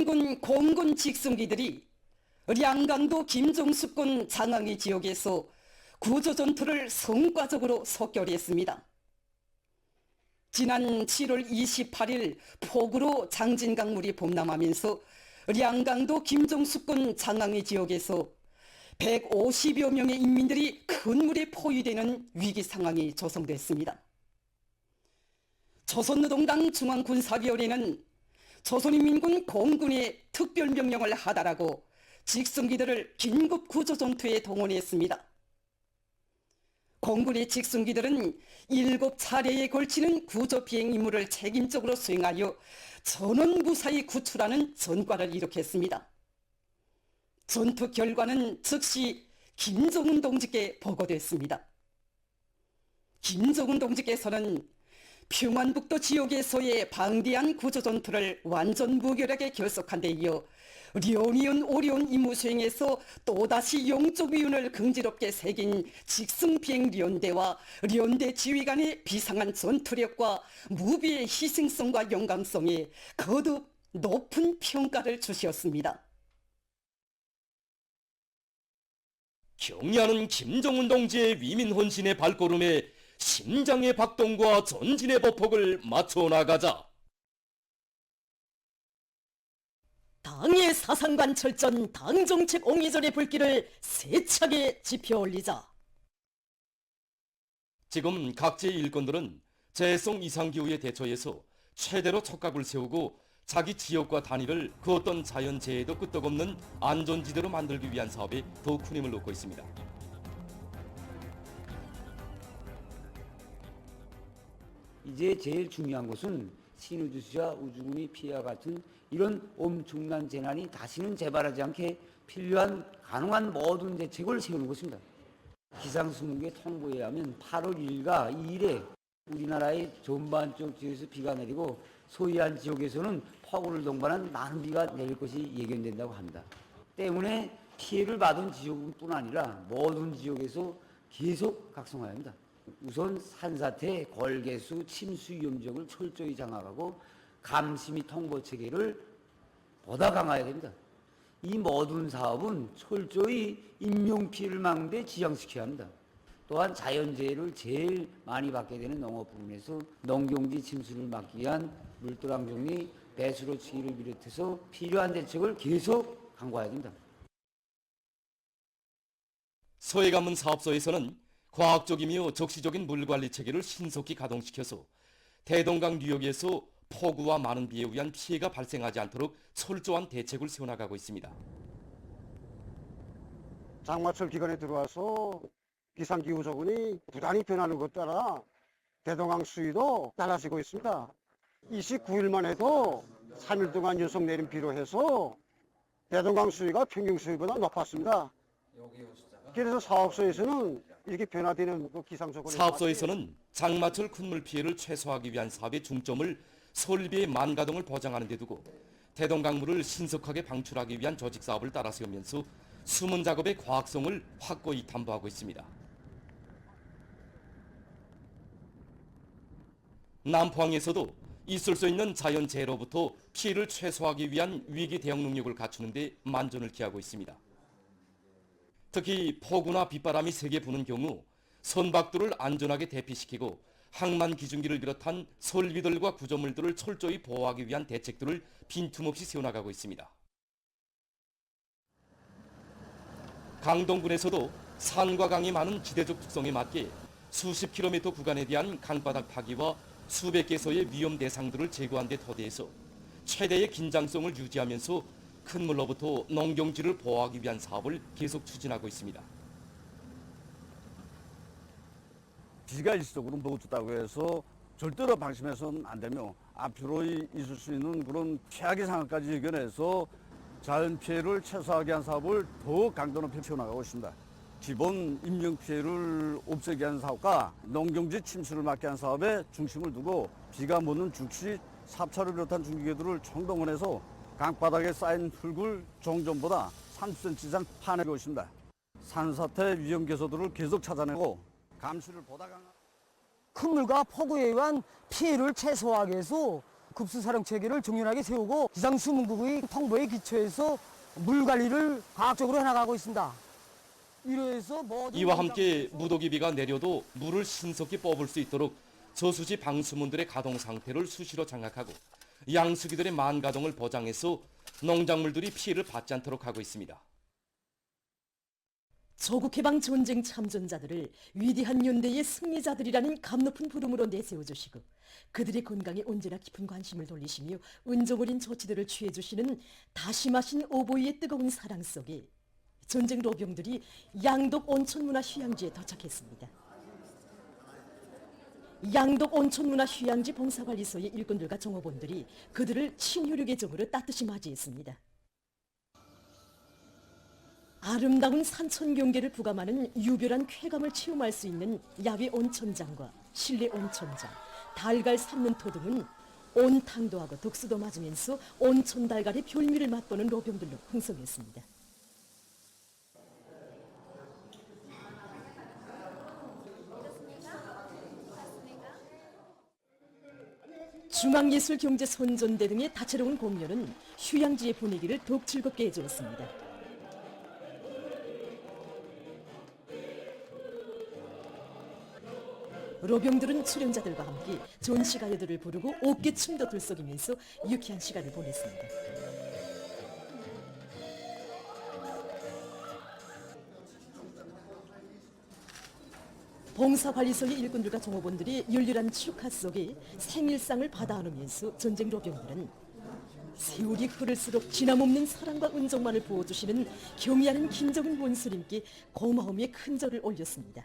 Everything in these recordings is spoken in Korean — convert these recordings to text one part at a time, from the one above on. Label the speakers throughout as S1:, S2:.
S1: 인민군 공군 직승기들이 량강도 김종숙군 장항리 지역에서 구조전투를 성과적으로 속결했습니다. 지난 7월 28일 폭우로 장진강물이 범람하면서 량강도 김종숙군 장항리 지역에서 150여 명의 인민들이 큰 물에 포위되는 위기 상황이 조성됐습니다. 조선노동당 중앙군사위원회는 조선인민군 공군에 특별명령을 하달하고 직승기들을 긴급 구조전투에 동원했습니다. 공군의 직승기들은 7차례에 걸치는 구조비행 임무를 책임적으로 수행하여 전원 무사히 구출하는 전과를 이룩했습니다. 전투 결과는 즉시 김정은 동지께 보고됐습니다. 김정은 동지께서는 평안북도 지역에서의 방대한 구조전투를 완전 무결하게 결속한 데 이어 련이은 어려운 임무 수행에서 또다시 영적 위운을 긍지롭게 새긴 직승비행련대와 련대 지휘 간의 비상한 전투력과 무비의 희생성과 용감성에 거듭 높은 평가를 주셨습니다.
S2: 경의하는 김정은 동지의 위민헌신의 발걸음에 심장의 박동과 전진의 보폭을 맞춰 나가자.
S3: 당의 사상관 철전 당정책 옹이절의 불길을 세차게 지펴올리자.
S2: 지금 각지의 일꾼들은 재해성 이상기후에 대처해서 최대로 촉각을 세우고 자기 지역과 단위를 그 어떤 자연재해도 끄떡없는 안전지대로 만들기 위한 사업에 더욱 큰 힘을 놓고 있습니다.
S4: 이제 제일 중요한 것은 신우주시와 우주군이 피해와 같은 이런 엄청난 재난이 다시는 재발하지 않게 필요한 가능한 모든 대책을 세우는 것입니다. 기상수문계 통보에 의하면 8월 1일과 2일에 우리나라의 전반적 지역에서 비가 내리고 소이한 지역에서는 폭우를 동반한 많은 비가 내릴 것이 예견된다고 합니다. 때문에 피해를 받은 지역뿐 아니라 모든 지역에서 계속 각성해야 합니다. 우선 산사태, 걸개수, 침수 위험지역을 철저히 장악하고 감시 및 통보 체계를 보다 강화해야 됩니다. 이 모든 사업은 철저히 인명피해를 막는 데 지향시켜야 합니다. 또한 자연재해를 제일 많이 받게 되는 농업 부분에서 농경지 침수를 막기 위한 물도랑 정리, 배수로 치기를 비롯해서 필요한 대책을 계속 강구해야 됩니다.
S2: 서해관문 사업소에서는 과학적이며 적시적인 물관리 체계를 신속히 가동시켜서 대동강 유역에서 폭우와 많은 비에 의한 피해가 발생하지 않도록 철저한 대책을 세워나가고 있습니다.
S5: 장마철 기간에 들어와서 기상기후저군이 부단히 변하는 것 따라 대동강 수위도 달라지고 있습니다. 29일만 해도 3일 동안 연속 내린 비로 해서 대동강 수위가 평균 수위보다 높았습니다. 그래서 사업소에서는 이렇게 변화되는 기상조건에
S2: 사업소에서는 장마철 큰물 피해를 최소화하기 위한 사업의 중점을 설비의 만가동을 보장하는 데 두고 대동강물을 신속하게 방출하기 위한 조직 사업을 따라 세우면서 수문 작업의 과학성을 확고히 담보하고 있습니다. 남포항에서도 있을 수 있는 자연재해로부터 피해를 최소화하기 위한 위기 대응 능력을 갖추는 데 만전을 기하고 있습니다. 특히 폭우나 빗바람이 세게 부는 경우 선박들을 안전하게 대피시키고 항만 기준기를 비롯한 설비들과 구조물들을 철저히 보호하기 위한 대책들을 빈틈없이 세워나가고 있습니다. 강동군에서도 산과 강이 많은 지대적 특성에 맞게 수십 킬로미터 구간에 대한 강바닥 파기와 수백 개소의 위험 대상들을 제거한 데 토대해서 최대의 긴장성을 유지하면서 큰 물로부터 농경지를 보호하기 위한 사업을 계속 추진하고 있습니다.
S6: 비가 일시적으로 멈췄다고 해서 절대로 방심해서는 안 되며 앞으로 있을 수 있는 그런 최악의 상황까지 예견해서 자연 피해를 최소화하기 위한 사업을 더욱 강도 높이 펴나가고 있습니다. 기본 인명 피해를 없애기 위한 사업과 농경지 침수를 막기 위한 사업에 중심을 두고 비가 묻는 죽시, 삽차를 비롯한 중기계들을 총동원해서 강바닥에 쌓인 흙을 종전보다 30cm 이상 파내고 있습니다. 산사태 위험 개소들을 계속 찾아내고 감시를 보다 강한
S3: 큰 물과 폭우에 의한 피해를 최소화하기 위해서
S7: 급수사령 체계를 종연하게 세우고 기상수문국의 통보에 기초해서 물 관리를 과학적으로 해나가고 있습니다. 이로해서 모든
S2: 이와 함께 무더기비가 내려도 물을 신속히 뽑을 수 있도록 저수지 방수문들의 가동 상태를 수시로 장악하고 양수기들의 만가동을 보장해서 농작물들이 피해를 받지 않도록 하고 있습니다.
S3: 조국해방 전쟁 참전자들을 위대한 연대의 승리자들이라는 감높은 부름으로 내세워주시고 그들의 건강에 언제나 깊은 관심을 돌리시며 은정 어린 조치들을 취해주시는 다시마신 오보이의 뜨거운 사랑 속에 전쟁 로병들이 양독 온천문화휴양지에 도착했습니다. 양독 온천문화휴양지 봉사관리소의 일꾼들과 종업원들이 그들을 친혈육의 정으로 따뜻이 맞이했습니다. 아름다운 산천 경계를 부감하는 유별한 쾌감을 체험할 수 있는 야외 온천장과 실내 온천장, 달걀 삶는 토 등은 온탕도 하고 독수도 맞으면서 온천 달걀의 별미를 맛보는 로병들로 풍성했습니다. 중앙예술경제선전대 등의 다채로운 공연은 휴양지의 분위기를 더욱 즐겁게 해주었습니다. 로병들은 출연자들과 함께 전시가요들을 부르고 어깨춤도 들썩이면서 유쾌한 시간을 보냈습니다. 봉사관리소의 일꾼들과 종업원들이 열렬한 축하 속에 생일상을 받아 안으면서 전쟁 로병들은 세월이 흐를수록 지남없는 사랑과 은정만을 부어주시는 경의하는 김정은 원수님께 고마움의 큰 절을 올렸습니다.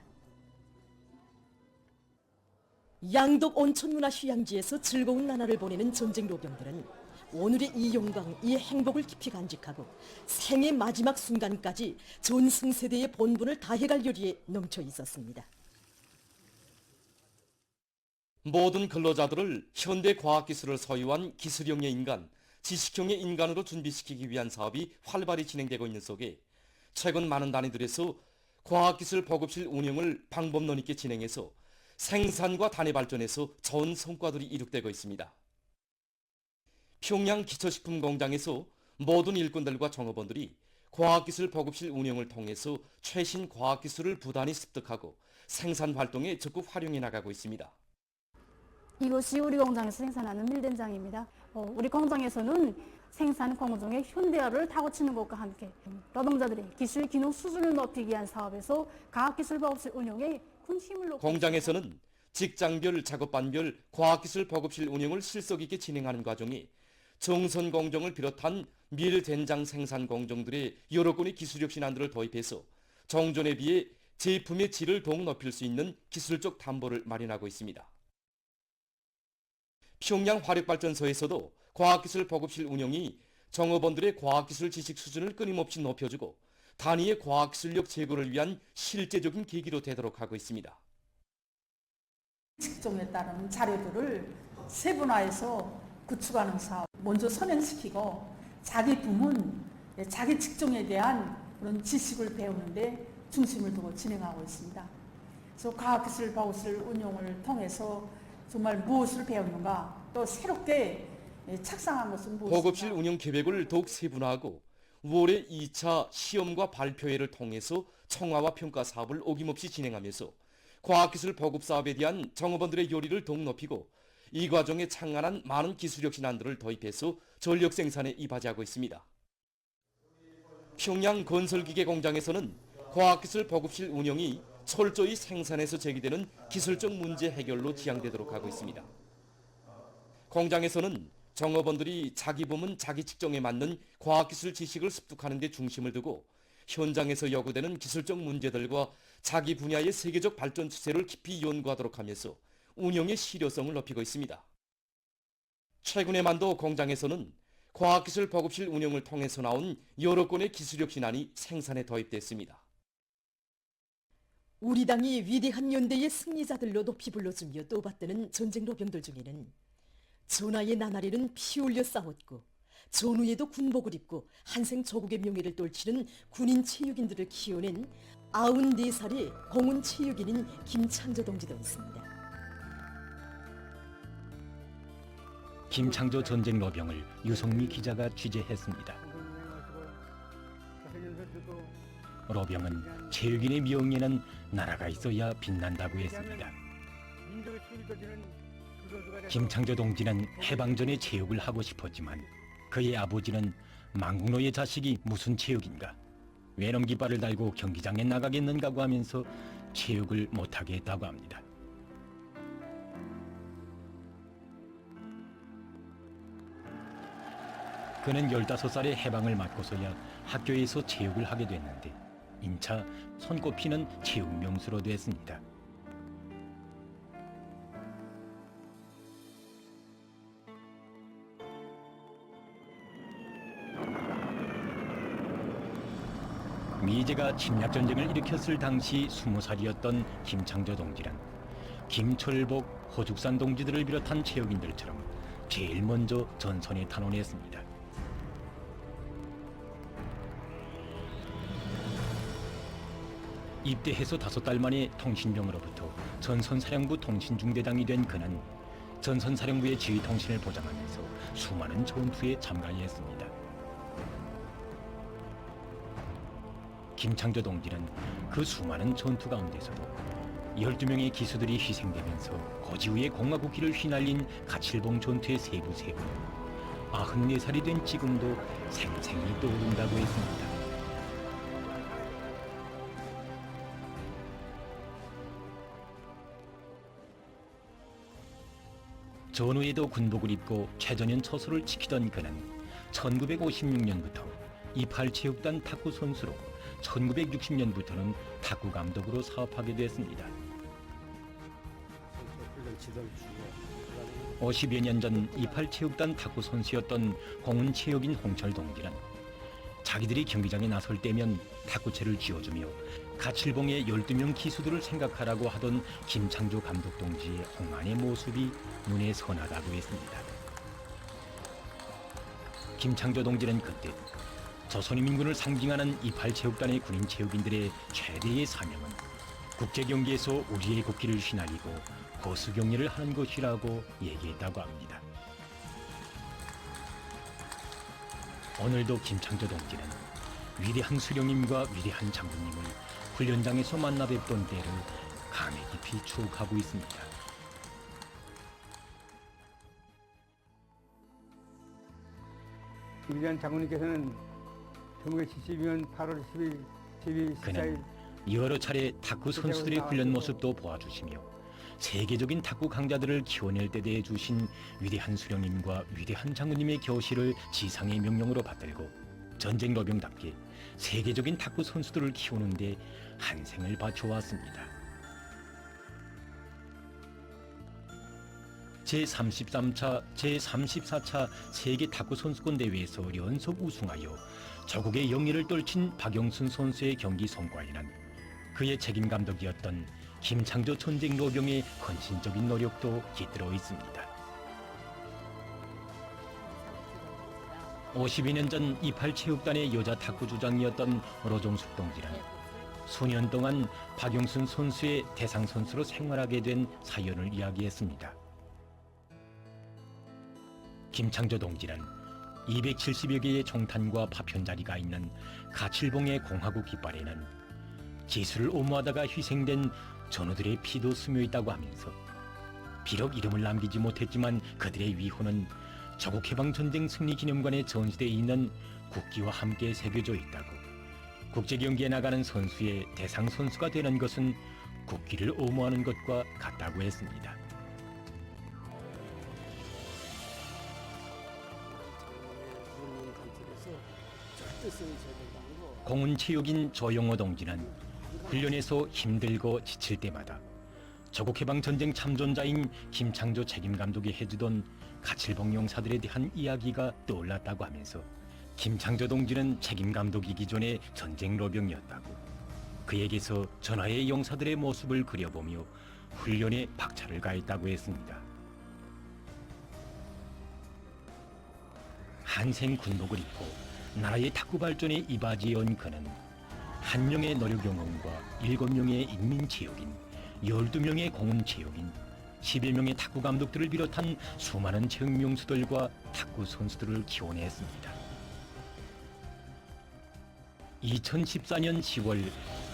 S3: 양독 온천문화휴양지에서 즐거운 나날을 보내는 전쟁 로병들은 오늘의 이 영광, 이 행복을 깊이 간직하고 생의 마지막 순간까지 전승세대의 본분을 다해갈 요리에 넘쳐 있었습니다.
S2: 모든 근로자들을 현대 과학기술을 소유한 기술형의 인간, 지식형의 인간으로 준비시키기 위한 사업이 활발히 진행되고 있는 속에 최근 많은 단위들에서 과학기술 보급실 운영을 방법론 있게 진행해서 생산과 단위 발전에서 좋은 성과들이 이룩되고 있습니다. 평양 기초식품 공장에서 모든 일꾼들과 종업원들이 과학기술 보급실 운영을 통해서 최신 과학기술을 부단히 습득하고 생산 활동에 적극 활용해 나가고 있습니다.
S8: 이것이 우리 공장에서 생산하는 밀된장입니다. 우리 공장에서는 생산 공정의 현대화를 타고치는 것과 함께 노동자들의 기술 기능 수준을 높이기 위한 사업에서 과학기술 보급실 운영에 큰 힘을 놓고
S2: 공장에서는 직장별, 작업반별 과학기술 보급실 운영을 실속 있게 진행하는 과정에 정선 공정을 비롯한 밀된장 생산 공정들의 여러 건의 기술력 신안들을 도입해서 정전에 비해 제품의 질을 더욱 높일 수 있는 기술적 담보를 마련하고 있습니다. 평양 화력발전소에서도 과학기술 보급실 운영이 종업원들의 과학기술 지식 수준을 끊임없이 높여주고 단위의 과학기술력 제고를 위한 실제적인 계기로 되도록 하고 있습니다.
S9: 직종에 따른 자료들을 세분화해서 구축하는 사업 먼저 선행시키고 자기 부문, 자기 직종에 대한 그런 지식을 배우는데 중심을 두고 진행하고 있습니다. 그래서 과학기술 보급실 운영을 통해서 정말 무엇을 배우는가 또 새롭게 착상한 것은 무엇인가.
S2: 보급실 운영 계획을 더욱 세분화하고 5월에 2차 시험과 발표회를 통해서 청화와 평가 사업을 어김없이 진행하면서 과학기술 보급 사업에 대한 종업원들의 요리를 더욱 높이고 이 과정에 창안한 많은 기술력 신안들을 도입해서 전력 생산에 이바지하고 있습니다. 평양 건설기계 공장에서는 과학기술 보급실 운영이 철저히 생산에서 제기되는 기술적 문제 해결로 지향되도록 하고 있습니다. 공장에서는 종업원들이 자기 부문 자기 직종에 맞는 과학기술 지식을 습득하는 데 중심을 두고 현장에서 요구되는 기술적 문제들과 자기 분야의 세계적 발전 추세를 깊이 연구하도록 하면서 운영의 실효성을 높이고 있습니다. 최근에만도 공장에서는 과학기술 보급실 운영을 통해서 나온 여러 건의 기술력 신안이 생산에 도입됐습니다.
S3: 우리 당이 위대한 연대의 승리자들로 높이 불러주며 떠받드는 전쟁 로병들 중에는 전하의 나날에는 피 흘려 싸웠고 전후에도 군복을 입고 한생 조국의 명예를 떨치는 군인 체육인들을 키워낸 94살의 공훈 체육인인 김창조 동지도 있습니다.
S10: 김창조 전쟁 로병을 유성미 기자가 취재했습니다. 로병은 체육인의 명예는 나라가 있어야 빛난다고 했습니다. 김창조 동지는 해방전에 체육을 하고 싶었지만 그의 아버지는 망국노의 자식이 무슨 체육인가, 외놈 깃발을 달고 경기장에 나가겠는가고 하면서 체육을 못하게 했다고 합니다. 그는 15살에 해방을 맞고서야 학교에서 체육을 하게 됐는데 인차 손꼽히는 체육 명수로 됐습니다. 미제가 침략전쟁을 일으켰을 당시 20살이었던 김창조 동지는 김철복, 호죽산 동지들을 비롯한 체육인들처럼 제일 먼저 전선에 탄원했습니다. 입대해서 5달 만에 통신병으로부터 전선사령부 통신중대장이 된 그는 전선사령부의 지휘통신을 보장하면서 수많은 전투에 참가했습니다. 김창조 동지는 그 수많은 전투 가운데서도 12명의 기수들이 희생되면서 고지후의 공화국기를 휘날린 가칠봉 전투의 세부 94살이 된 지금도 생생히 떠오른다고 했습니다. 전후에도 군복을 입고 최전연 처소를 지키던 그는 1956년부터 28체육단 탁구 선수로 1960년부터는 탁구 감독으로 사업하게 됐습니다. 50여 년 전 28체육단 탁구 선수였던 공훈체육인 홍철 동지는 자기들이 경기장에 나설 때면 탁구채를 쥐어주며 가칠봉의 12명 기수들을 생각하라고 하던 김창조 감독 동지의 홍안의 모습이 눈에 선하다고 했습니다. 김창조 동지는 그때 조선인민군을 상징하는 28체육단의 군인 체육인들의 최대의 사명은 국제경기에서 우리의 국기를 휘날리고 거수경례를 하는 것이라고 얘기했다고 합니다. 오늘도 김창조 동지는 위대한 수령님과 위대한 장군님을 훈련장에서 만나 뵙던 때를 감회 깊이 추억하고 있습니다.
S11: 위대한 장군님께서는 1972년 8월 10일, 12일,
S10: 그는 여러 차례 탁구 선수들의 훈련 모습도 보아주시며 세계적인 탁구 강자들을 키워낼 때 대해 주신 위대한 수령님과 위대한 장군님의 교실을 지상의 명령으로 받들고 전쟁 로병답게 세계적인 탁구 선수들을 키우는 데 한생을 바쳐왔습니다. 제33차, 제34차 세계 탁구 선수권 대회에서 연속 우승하여 조국의 영예를 떨친 박영순 선수의 경기 성과에는 그의 책임 감독이었던 김창조 전쟁 로병의 헌신적인 노력도 깃들어 있습니다. 52년 전 28체육단의 여자 탁구 주장이었던 로종숙 동지는 수년 동안 박영순 선수의 대상 선수로 생활하게 된 사연을 이야기했습니다. 김창조 동지는 270여 개의 총탄과 파편 자리가 있는 가칠봉의 공화국 깃발에는 기술을 옹호하다가 희생된 전우들의 피도 스며 있다고 하면서 비록 이름을 남기지 못했지만 그들의 위호는 조국해방전쟁 승리기념관의 전시대에 있는 국기와 함께 새겨져 있다고, 국제경기에 나가는 선수의 대상 선수가 되는 것은 국기를 옹호하는 것과 같다고 했습니다. 공훈체육인 조영호 동지는 훈련에서 힘들고 지칠 때마다 조국해방전쟁 참전자인 김창조 책임감독이 해주던 가칠봉 용사들에 대한 이야기가 떠올랐다고 하면서 김창조 동지는 책임감독이기 전에 전쟁 로병이었다고, 그에게서 전하의 용사들의 모습을 그려보며 훈련에 박차를 가했다고 했습니다. 한생 군복을 입고 나라의 탁구 발전에 이바지해온 그는 1명의 노력 영웅과 7명의 인민체육인, 12명의 공훈체육인, 10여 명의 탁구 감독들을 비롯한 수많은 체육 명수들과 탁구 선수들을 기원했습니다. 2014년 10월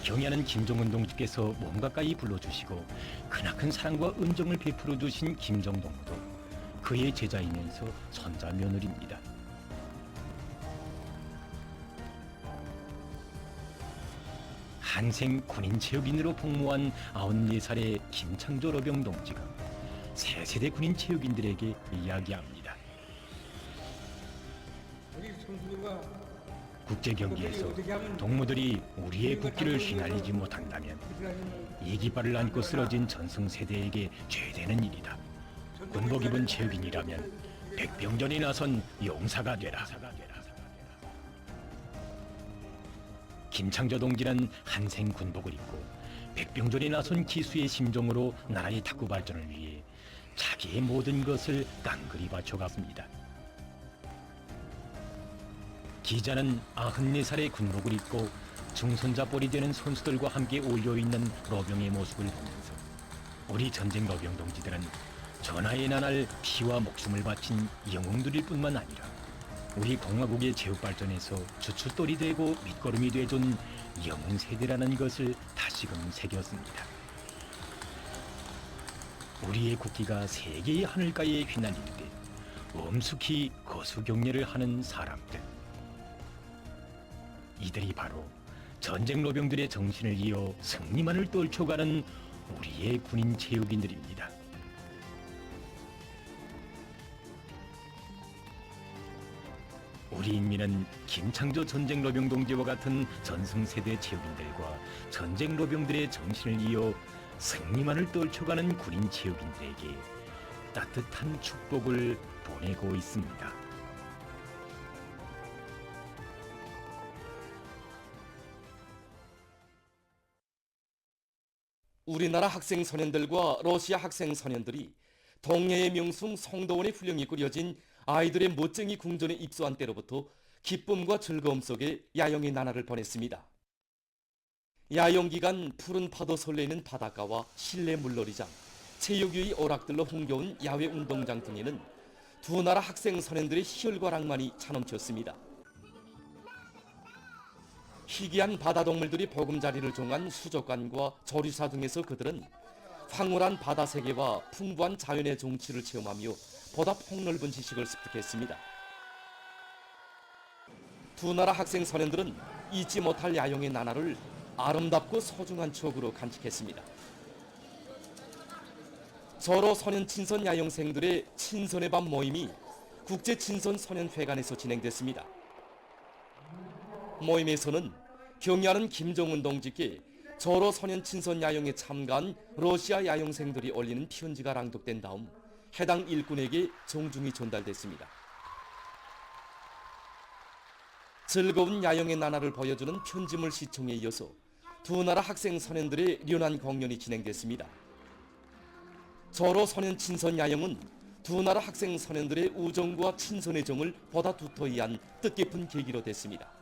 S10: 경애하는 김정은 동지께서 몸 가까이 불러주시고 크나큰 사랑과 은정을 베풀어 주신 김정동무도 그의 제자이면서 손자 며느리입니다. 한생 군인 체육인으로 복무한 94살의 김창조 로병 동지가 새 세대 군인 체육인들에게 이야기합니다. 국제 경기에서 동무들이 우리의 국기를 휘날리지 못한다면 이 깃발을 안고 쓰러진 전승 세대에게 죄되는 일이다. 군복 입은 체육인이라면 백병전에 나선 용사가 되라. 김창조 동지는 한생 군복을 입고 백병전에 나선 기수의 심정으로 나라의 탁구 발전을 위해 자기의 모든 것을 깡그리 바쳐갔습니다. 기자는 94살의 군복을 입고 중손잡볼이 되는 선수들과 함께 올려있는 로병의 모습을 보면서 우리 전쟁 로병 동지들은 전하의 나날 피와 목숨을 바친 영웅들일 뿐만 아니라 우리 공화국의 체육 발전에서 주춧돌이 되고 밑거름이 돼준 영웅 세대라는 것을 다시금 새겼습니다. 우리의 국기가 세계의 하늘가에 휘날릴 때 엄숙히 거수경례를 하는 사람들, 이들이 바로 전쟁 로병들의 정신을 이어 승리만을 떨쳐가는 우리의 군인 체육인들입니다. 우리 인민은 김창조 전쟁 로병 동지와 같은 전승세대 체육인들과 전쟁 로병들의 정신을 이어 승리만을 떨쳐가는 군인 체육인들에게 따뜻한 축복을 보내고 있습니다.
S2: 우리나라 학생 소년들과 러시아 학생 소년들이 동해의 명승 성도원의 훈령이 꾸려진 아이들의 멋쟁이 궁전에 입소한 때로부터 기쁨과 즐거움 속에 야영의 나날을 보냈습니다. 야영 기간 푸른 파도 설레는 바닷가와 실내 물놀이장, 체육유의 오락들로 흥겨운 야외 운동장 등에는 두 나라 학생 소년들의 희열과 낭만이 차넘쳤습니다. 희귀한 바다동물들이 보금자리를 종한 수족관과 조류사 등에서 그들은 황홀한 바다 세계와 풍부한 자연의 정취를 체험하며 보다 폭넓은 지식을 습득했습니다. 두 나라 학생 소년들은 잊지 못할 야영의 나날을 아름답고 소중한 추억으로 간직했습니다. 저로 소년 친선 야영생들의 친선의 밤 모임이 국제 친선 소년회관에서 진행됐습니다. 모임에서는 경애하는 김정은 동지께 저로 소년 친선 야영에 참가한 러시아 야영생들이 올리는 편지가 낭독된 다음 해당 일꾼에게 정중히 전달됐습니다. 즐거운 야영의 나날을 보여주는 편지물 시청에 이어서 두 나라 학생 소년들의 련한 공연이 진행됐습니다. 저로 소년 친선 야영은 두 나라 학생 소년들의 우정과 친선의 정을 보다 두터이 한 뜻깊은 계기로 됐습니다.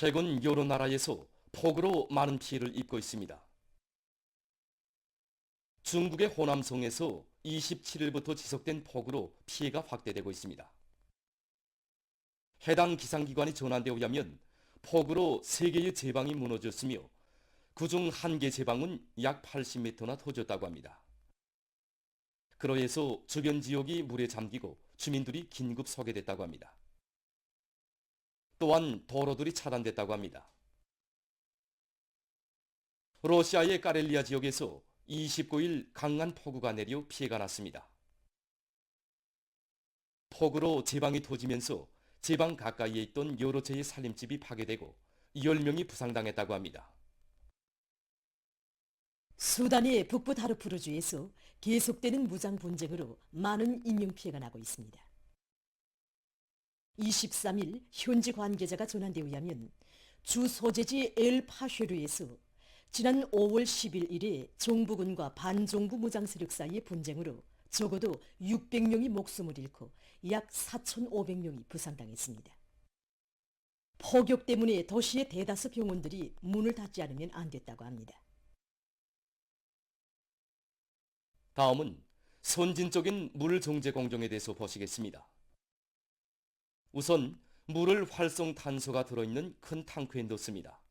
S2: 최근 여러 나라에서 폭우로 많은 피해를 입고 있습니다. 중국의 호남성에서 27일부터 지속된 폭우로 피해가 확대되고 있습니다. 해당 기상기관의 전환에 의하면 폭우로 3개의 제방이 무너졌으며 그중 1개 제방은 약 80m나 터졌다고 합니다. 그로 인해서 주변 지역이 물에 잠기고 주민들이 긴급 소개됐다고 합니다. 또한 도로들이 차단됐다고 합니다. 러시아의 까렐리아 지역에서 29일 강한 폭우가 내려 피해가 났습니다. 폭우로 제방이 터지면서 제방 가까이에 있던 여러 채의 살림집이 파괴되고 10명이 부상당했다고 합니다.
S3: 수단의 북부 다르푸르주에서 계속되는 무장 분쟁으로 많은 인명피해가 나고 있습니다. 23일 현지 관계자가 전한 데 의하면 주 소재지 엘파쉐르에서 지난 5월 10일 이래 정부군과 반정부 무장 세력 사이의 분쟁으로 적어도 600명이 목숨을 잃고 약 4,500명이 부상당했습니다. 폭격 때문에 도시의 대다수 병원들이 문을 닫지 않으면 안 됐다고 합니다.
S2: 다음은 선진적인 물 정제 공정에 대해서 보시겠습니다. 우선 물을 활성 탄소가 들어있는 큰 탱크에 넣습니다.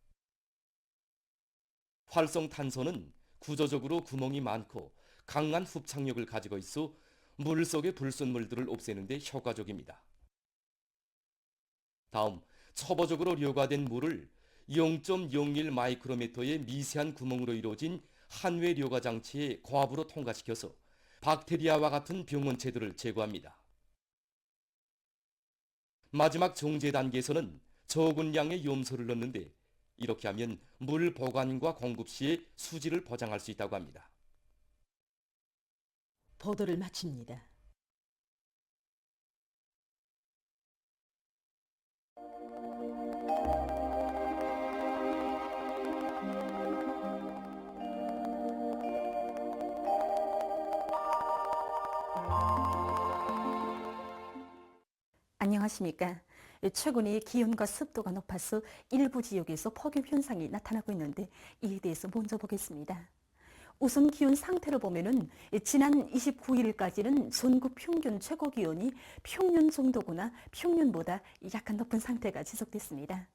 S2: 활성 탄소는 구조적으로 구멍이 많고 강한 흡착력을 가지고 있어 물 속의 불순물들을 없애는 데 효과적입니다. 다음, 초보적으로 료가된 물을 0.01 마이크로미터의 미세한 구멍으로 이루어진 한외 료가 장치에 고압으로 통과시켜서 박테리아와 같은 병원체들을 제거합니다. 마지막 정제 단계에서는 적은 양의 염소를 넣는데 이렇게 하면 물 보관과 공급 시에 수질을 보장할 수 있다고 합니다.
S3: 보도를 마칩니다.
S12: 안녕하십니까. 최근에 기온과 습도가 높아서 일부 지역에서 폭염 현상이 나타나고 있는데 이에 대해서 먼저 보겠습니다. 우선 기온 상태를 보면은 지난 29일까지는 전국 평균 최고 기온이 평년 정도거나 평년보다 약간 높은 상태가 지속됐습니다.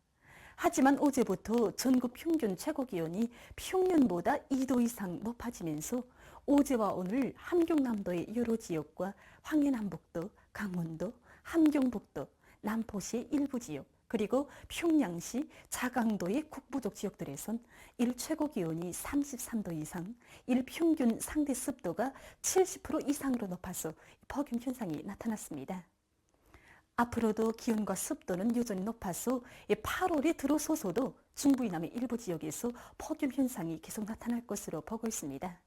S12: 하지만 어제부터 전국 평균 최고 기온이 평년보다 2도 이상 높아지면서 어제와 오늘 함경남도의 여러 지역과 황해남북도, 강원도, 함경북도, 남포시의 일부 지역, 그리고 평양시, 자강도의 북부족 지역들에선 일 최고 기온이 33도 이상, 일 평균 상대 습도가 70% 이상으로 높아서 폭염 현상이 나타났습니다. 앞으로도 기온과 습도는 여전히 높아서 8월에 들어서서도 중부 이남의 일부 지역에서 폭염 현상이 계속 나타날 것으로 보고 있습니다.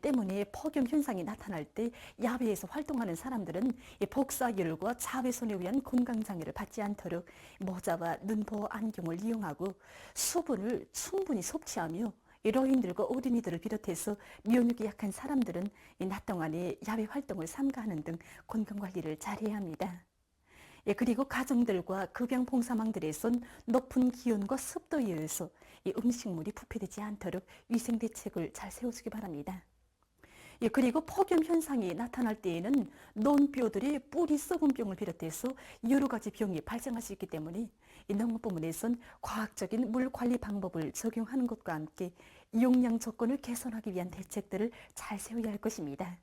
S12: 때문에 폭염 현상이 나타날 때 야외에서 활동하는 사람들은 복사열과 자외선에 의한 건강장애를 받지 않도록 모자와 눈보호 안경을 이용하고 수분을 충분히 섭취하며 노인들과 어린이들을 비롯해서 면역이 약한 사람들은 낮 동안에 야외 활동을 삼가하는 등 건강관리를 잘해야 합니다. 그리고 가정들과 급양봉사망들에선 높은 기온과 습도에 의해서 음식물이 부패되지 않도록 위생대책을 잘 세워주기 바랍니다. 그리고 폭염 현상이 나타날 때에는 논뼈들이 뿌리 썩은 병을 비롯해서 여러 가지 병이 발생할 수 있기 때문에 농업부문에선 과학적인 물 관리 방법을 적용하는 것과 함께 용량 조건을 개선하기 위한 대책들을 잘 세워야 할 것입니다.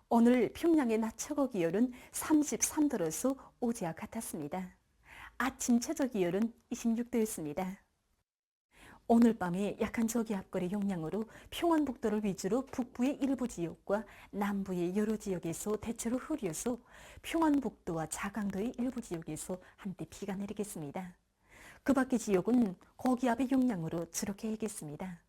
S12: 오늘 평양의 낮 최고 기온은 33도로서 어제와 같았습니다. 아침 최저 기온은 26도였습니다. 오늘 밤에 약한 저기압골의 영향으로 평안북도를 위주로 북부의 일부 지역과 남부의 여러 지역에서 대체로 흐려서 평안북도와 자강도의 일부 지역에서 한때 비가 내리겠습니다. 그 밖의 지역은 고기압의 영향으로 주로 개겠습니다.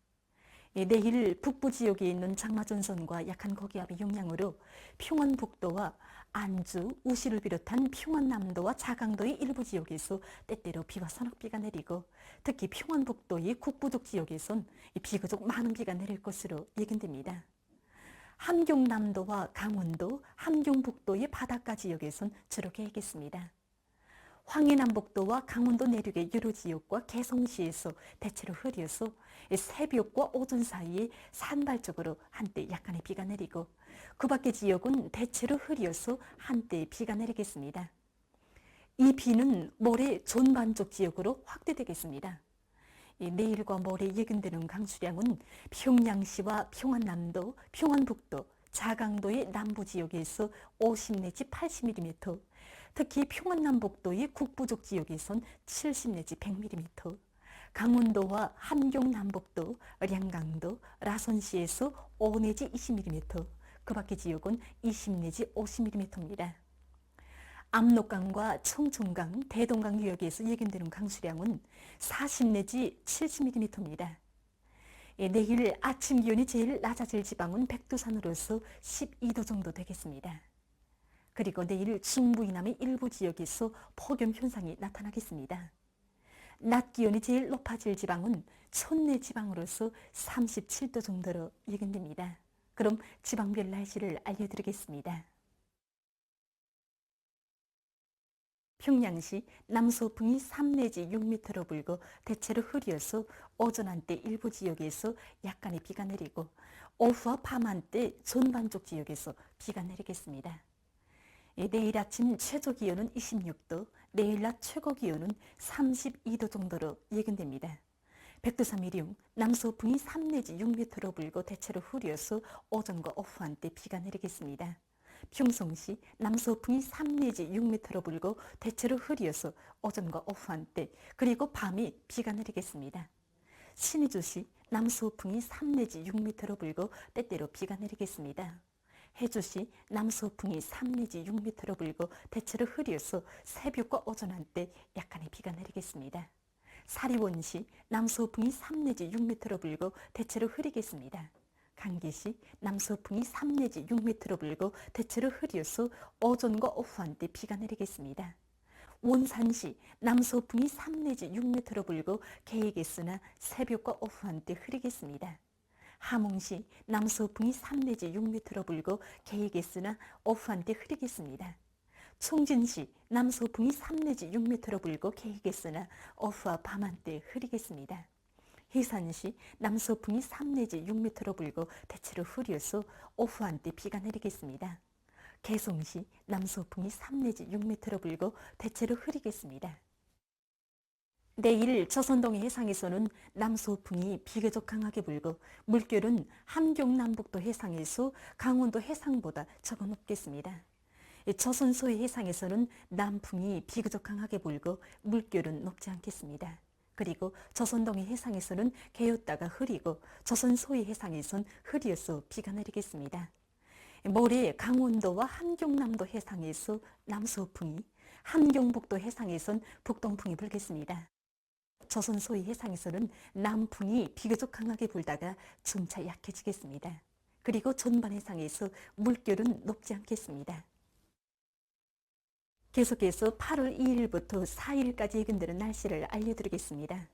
S12: 내일 북부 지역에 있는 장마전선과 약한 고기압의 영향으로 평안북도와 안주, 우시를 비롯한 평안남도와 자강도의 일부 지역에서 때때로 비와 서낙비가 내리고 특히 평안북도의 국부족 지역에선 비교적 많은 비가 내릴 것으로 예견됩니다. 함경남도와 강원도, 함경북도의 바닷가 지역에선 주로 개겠습니다. 황해남북도와 강원도 내륙의 여러 지역과 개성시에서 대체로 흐려서 새벽과 오전 사이에 산발적으로 한때 약간의 비가 내리고 그 밖의 지역은 대체로 흐려서 한때 비가 내리겠습니다. 이 비는 모레 전반적 지역으로 확대되겠습니다. 내일과 모레 예견되는 강수량은 평양시와 평안남도, 평안북도, 자강도의 남부 지역에서 50 내지 80mm, 특히 평안남북도의 국부족 지역에선 70 내지 100mm, 강원도와 함경남북도, 량강도, 라선시에서 5 내지 20mm, 그 밖의 지역은 20 내지 50mm입니다. 압록강과 청천강, 대동강 유역에서 예견되는 강수량은 40 내지 70mm입니다. 내일 아침 기온이 제일 낮아질 지방은 백두산으로서 12도 정도 되겠습니다. 그리고 내일 중부 이남의 일부 지역에서 폭염 현상이 나타나겠습니다. 낮 기온이 제일 높아질 지방은 천내 지방으로서 37도 정도로 예견됩니다. 그럼 지방별 날씨를 알려드리겠습니다. 평양시 남서풍이 3 내지 6m로 불고 대체로 흐려서 오전 한때 일부 지역에서 약간의 비가 내리고 오후와 밤 한때 전반쪽 지역에서 비가 내리겠습니다. 내일 아침 최저 기온은 26도, 내일 낮 최고 기온은 32도 정도로 예견됩니다. 백두산 이륙 남서풍이 3 내지 6m로 불고 대체로 흐려서 오전과 오후 한때 비가 내리겠습니다. 평성시 남서풍이 3 내지 6m로 불고 대체로 흐려서 오전과 오후 한때 그리고 밤에 비가 내리겠습니다. 신의주시 남서풍이 3 내지 6m로 불고 때때로 비가 내리겠습니다. 해주시 남서풍이 3 내지 6m로 불고 대체로 흐려서 새벽과 오전 한때 약간의 비가 내리겠습니다. 사리원시 남서풍이 3 내지 6m로 불고 대체로 흐리겠습니다. 강기시 남서풍이 3 내지 6m로 불고 대체로 흐려서 오전과 오후 한때 비가 내리겠습니다. 원산시 남서풍이 3 내지 6m로 불고 개이겠으나 새벽과 오후 한때 흐리겠습니다. 함흥시 남서풍이 3 내지 6m로 불고 개이겠으나 오후 한때 흐리겠습니다. 총진시 남서풍이 3 내지 6m로 불고 개이겠으나 오후와 밤 한때 흐리겠습니다. 해산시 남서풍이 3 내지 6m로 불고 대체로 흐려서 오후 한때 비가 내리겠습니다. 개성시 남서풍이 3 내지 6m로 불고 대체로 흐리겠습니다. 내일 조선동해 해상에서는 남서풍이 비교적 강하게 불고 물결은 함경 남북도 해상에서 강원도 해상보다 조금 높겠습니다. 조선 소해 해상에서는 남풍이 비교적 강하게 불고 물결은 높지 않겠습니다. 그리고 조선 동해 해상에서는 개었다가 흐리고 조선 소해 해상에선 흐려서 비가 내리겠습니다. 모레 강원도와 함경남도 해상에서 남서풍이, 함경북도 해상에선 북동풍이 불겠습니다. 조선 소해 해상에서는 남풍이 비교적 강하게 불다가 점차 약해지겠습니다. 그리고 전반 해상에서 물결은 높지 않겠습니다. 계속해서 8월 2일부터 4일까지 예견되는 날씨를 알려드리겠습니다.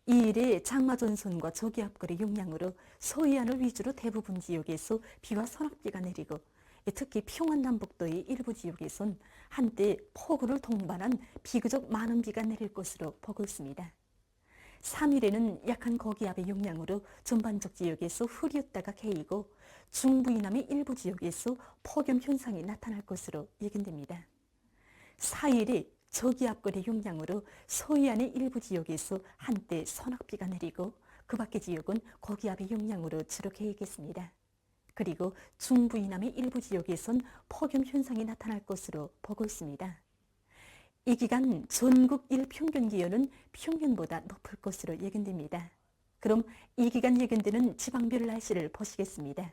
S12: 2일에 장마전선과 저기압골의 영향으로 서해안을 위주로 대부분 지역에서 비와 소낙비가 내리고 특히 평안남북도의 일부 지역에선 한때 폭우를 동반한 비교적 많은 비가 내릴 것으로 보고 있습니다. 3일에는 약한 고기압의 영향으로 전반적 지역에서 흐렸다가 개이고 중부 이남의 일부 지역에서 폭염 현상이 나타날 것으로 예견됩니다. 4일에 저기압골의 영향으로 서해안의 일부 지역에서 한때 소낙비가 내리고 그 밖의 지역은 고기압의 영향으로 주로 개이겠습니다. 그리고 중부 이남의 일부 지역에선 폭염 현상이 나타날 것으로 보고 있습니다. 이 기간 전국 일평균 기온은 평년보다 높을 것으로 예견됩니다. 그럼 이 기간 예견되는 지방별 날씨를 보시겠습니다.